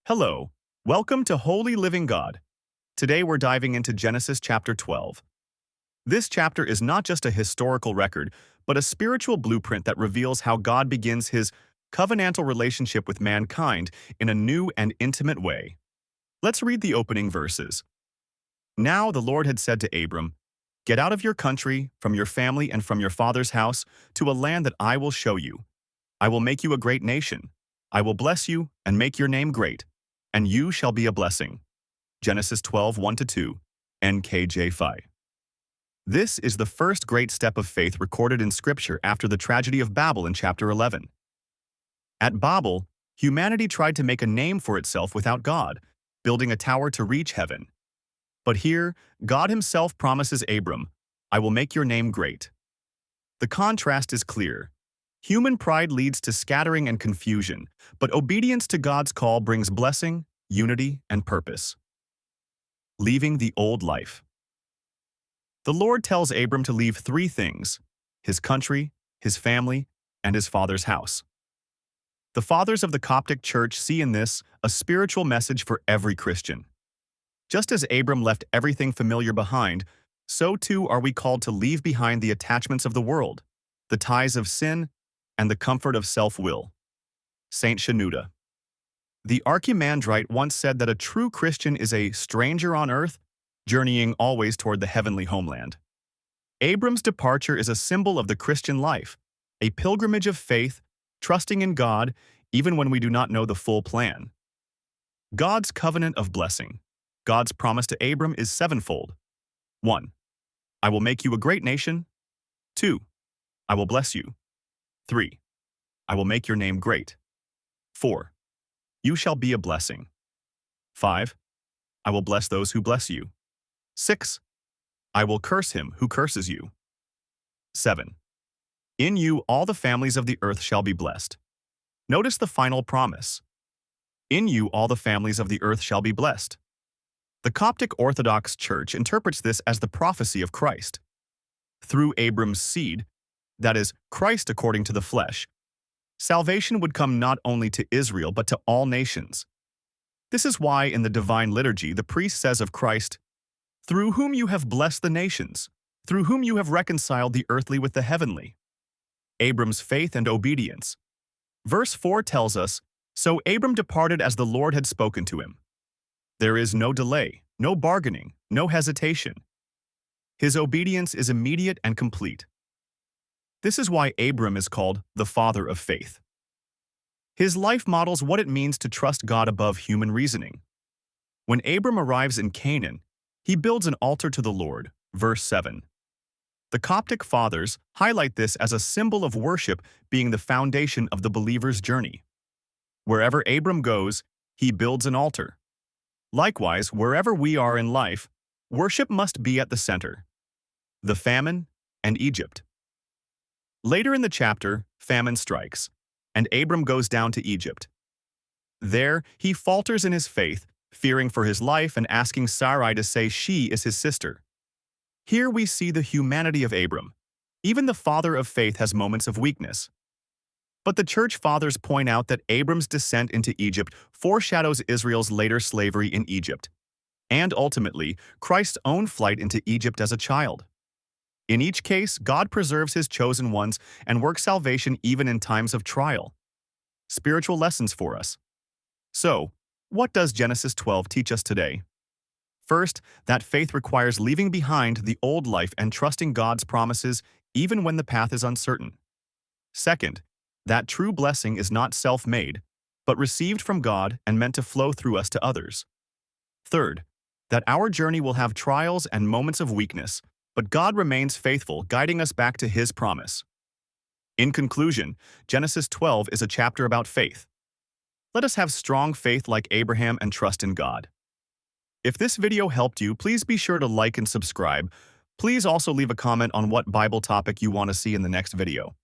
Hello, welcome to Holy Living God. Today we're diving into Genesis chapter 12. This chapter is not just a historical record, but a spiritual blueprint that reveals how God begins his covenantal relationship with mankind in a new and intimate way. Let's read the opening verses. Now the Lord had said to Abram, "Get out of your country, from your family, and from your father's house, to a land that I will show you. I will make you a great nation. I will bless you and make your name great, and you shall be a blessing." Genesis 12, 1-2, NKJ5. This is the first great step of faith recorded in Scripture after the tragedy of Babel in chapter 11. At Babel, humanity tried to make a name for itself without God, building a tower to reach heaven. But here, God himself promises Abram, "I will make your name great." The contrast is clear. Human pride leads to scattering and confusion, but obedience to God's call brings blessing, unity, and purpose. Leaving the old life. The Lord tells Abram to leave three things: his country, his family, and his father's house. The fathers of the Coptic Church see in this a spiritual message for every Christian. Just as Abram left everything familiar behind, so too are we called to leave behind the attachments of the world, the ties of sin, and the comfort of self-will. Saint Shenouda. The Archimandrite once said that a true Christian is a stranger on earth, journeying always toward the heavenly homeland. Abram's departure is a symbol of the Christian life, a pilgrimage of faith, trusting in God even when we do not know the full plan. God's covenant of blessing. God's promise to Abram is sevenfold. 1. I will make you a great nation. 2. I will bless you. 3. I will make your name great. 4. You shall be a blessing. 5. I will bless those who bless you. 6. I will curse him who curses you. 7. In you all the families of the earth shall be blessed. Notice the final promise. In you all the families of the earth shall be blessed. The Coptic Orthodox Church interprets this as the prophecy of Christ. Through Abram's seed, that is, Christ according to the flesh, salvation would come not only to Israel but to all nations. This is why in the Divine Liturgy the priest says of Christ, "Through whom you have blessed the nations, through whom you have reconciled the earthly with the heavenly." Abram's faith and obedience. Verse 4 tells us, "So Abram departed as the Lord had spoken to him." There is no delay, no bargaining, no hesitation. His obedience is immediate and complete. This is why Abram is called the father of faith. His life models what it means to trust God above human reasoning. When Abram arrives in Canaan, he builds an altar to the Lord, verse 7. The Coptic fathers highlight this as a symbol of worship being the foundation of the believer's journey. Wherever Abram goes, he builds an altar. Likewise, wherever we are in life, worship must be at the center. The famine and Egypt. Later in the chapter, famine strikes, and Abram goes down to Egypt. There, he falters in his faith, fearing for his life and asking Sarai to say she is his sister. Here we see the humanity of Abram. Even the father of faith has moments of weakness. But the church fathers point out that Abram's descent into Egypt foreshadows Israel's later slavery in Egypt, and ultimately, Christ's own flight into Egypt as a child. In each case, God preserves his chosen ones and works salvation even in times of trial. Spiritual lessons for us. So, what does Genesis 12 teach us today? First, that faith requires leaving behind the old life and trusting God's promises even when the path is uncertain. Second, that true blessing is not self-made, but received from God and meant to flow through us to others. Third, that our journey will have trials and moments of weakness, but God remains faithful, guiding us back to his promise. In conclusion, Genesis 12 is a chapter about faith. Let us have strong faith like Abraham and trust in God. If this video helped you, please be sure to like and subscribe. Please also leave a comment on what Bible topic you want to see in the next video.